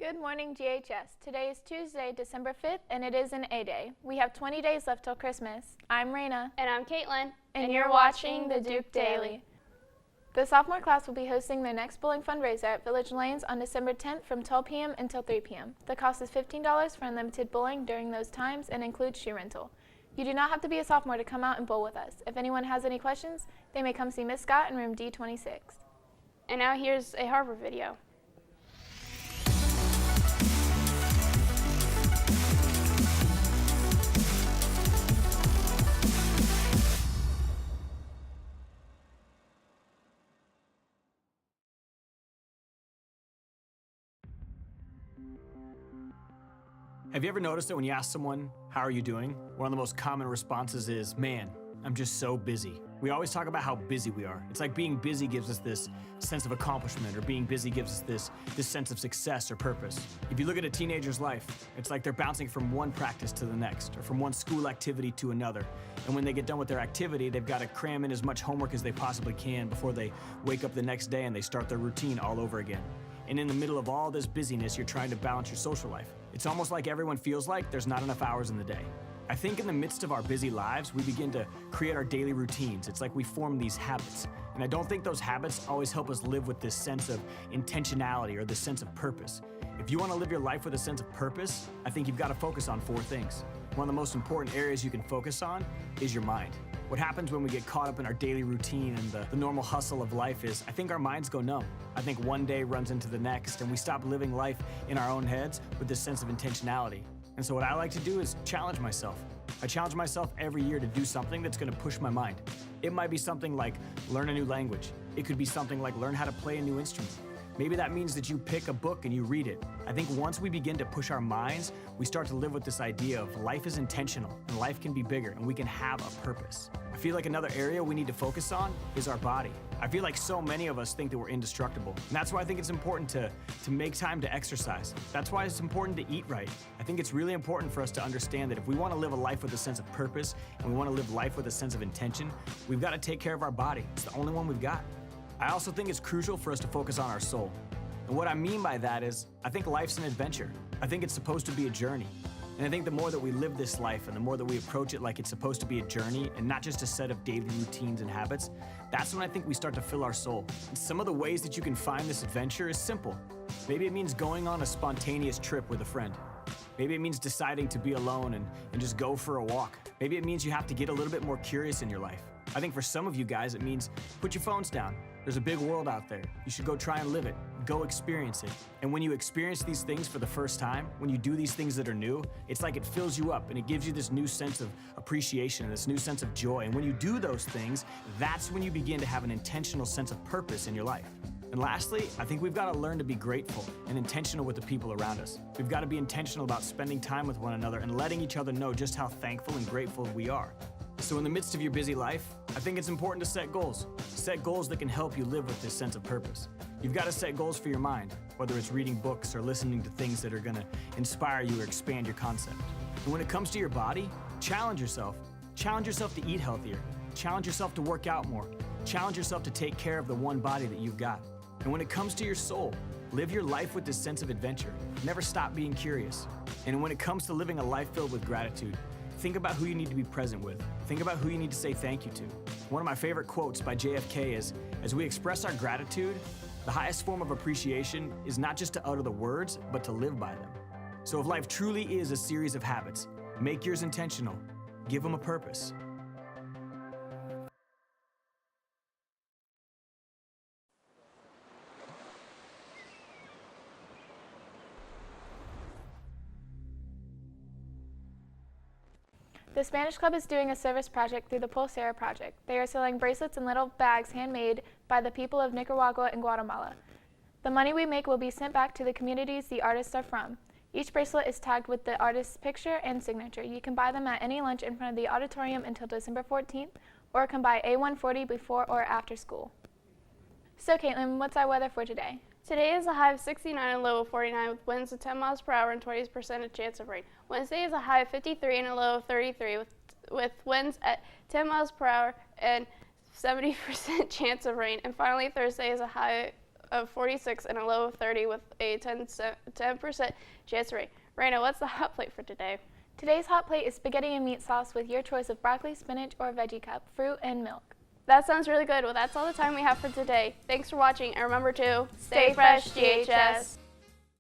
Good morning, GHS. Today is Tuesday, December 5th, and it is an A-Day. We have 20 days left till Christmas. I'm Raina. And I'm Caitlin. And you're watching the Duke Daily. The sophomore class will be hosting their next bowling fundraiser at Village Lanes on December 10th from 12 p.m. until 3 p.m. The cost is $15 for unlimited bowling during those times and includes shoe rental. You do not have to be a sophomore to come out and bowl with us. If anyone has any questions, they may come see Miss Scott in room D26. And now here's a Harper video. Have you ever noticed that when you ask someone, how are you doing? One of the most common responses is, man, I'm just so busy. We always talk about how busy we are. It's like being busy gives us this sense of accomplishment, or being busy gives us this sense of success or purpose. If you look at a teenager's life, it's like they're bouncing from one practice to the next, or from one school activity to another. And when they get done with their activity, they've got to cram in as much homework as they possibly can before they wake up the next day and they start their routine all over again. And in the middle of all this busyness, you're trying to balance your social life. It's almost like everyone feels like there's not enough hours in the day. I think in the midst of our busy lives, we begin to create our daily routines. It's like we form these habits. And I don't think those habits always help us live with this sense of intentionality or this sense of purpose. If you want to live your life with a sense of purpose, I think you've got to focus on 4 things. One of the most important areas you can focus on is your mind. What happens when we get caught up in our daily routine and the normal hustle of life is, I think our minds go numb. I think one day runs into the next and we stop living life in our own heads with this sense of intentionality. And so what I like to do is challenge myself. I challenge myself every year to do something that's going to push my mind. It might be something like learn a new language. It could be something like learn how to play a new instrument. Maybe that means that you pick a book and you read it. I think once we begin to push our minds, we start to live with this idea of life is intentional and life can be bigger and we can have a purpose. I feel like another area we need to focus on is our body. I feel like so many of us think that we're indestructible. And that's why I think it's important to make time to exercise. That's why it's important to eat right. I think it's really important for us to understand that if we want to live a life with a sense of purpose and we want to live life with a sense of intention, we've got to take care of our body. It's the only one we've got. I also think it's crucial for us to focus on our soul. And what I mean by that is, I think life's an adventure. I think it's supposed to be a journey. And I think the more that we live this life and the more that we approach it like it's supposed to be a journey and not just a set of daily routines and habits, that's when I think we start to fill our soul. And some of the ways that you can find this adventure is simple. Maybe it means going on a spontaneous trip with a friend. Maybe it means deciding to be alone and just go for a walk. Maybe it means you have to get a little bit more curious in your life. I think for some of you guys, it means put your phones down. There's a big world out there. You should go try and live it. Go experience it. And when you experience these things for the first time, when you do these things that are new, it's like it fills you up and it gives you this new sense of appreciation, this new sense of joy. And when you do those things, that's when you begin to have an intentional sense of purpose in your life. And lastly, I think we've got to learn to be grateful and intentional with the people around us. We've got to be intentional about spending time with one another and letting each other know just how thankful and grateful we are. So in the midst of your busy life, I think it's important to set goals. Set goals that can help you live with this sense of purpose. You've got to set goals for your mind, whether it's reading books or listening to things that are going to inspire you or expand your concept. And when it comes to your body, challenge yourself. Challenge yourself to eat healthier. Challenge yourself to work out more. Challenge yourself to take care of the one body that you've got. And when it comes to your soul, live your life with this sense of adventure. Never stop being curious. And when it comes to living a life filled with gratitude, think about who you need to be present with. Think about who you need to say thank you to. One of my favorite quotes by JFK is, as we express our gratitude, the highest form of appreciation is not just to utter the words, but to live by them. So if life truly is a series of habits, make yours intentional. Give them a purpose. The Spanish Club is doing a service project through the Pulsera Project. They are selling bracelets and little bags handmade by the people of Nicaragua and Guatemala. The money we make will be sent back to the communities the artists are from. Each bracelet is tagged with the artist's picture and signature. You can buy them at any lunch in front of the auditorium until December 14th, or come by A140 before or after school. So Caitlin, what's our weather for today? Today is a high of 69 and a low of 49 with winds of 10 miles per hour and 20% chance of rain. Wednesday is a high of 53 and a low of 33 with winds at 10 miles per hour and 70% chance of rain. And finally, Thursday is a high of 46 and a low of 30 with a 10% chance of rain. Raina, what's the hot plate for today? Today's hot plate is spaghetti and meat sauce with your choice of broccoli, spinach, or veggie cup, fruit, and milk. That sounds really good. Well, that's all the time we have for today. Thanks for watching, and remember to stay fresh, GHS.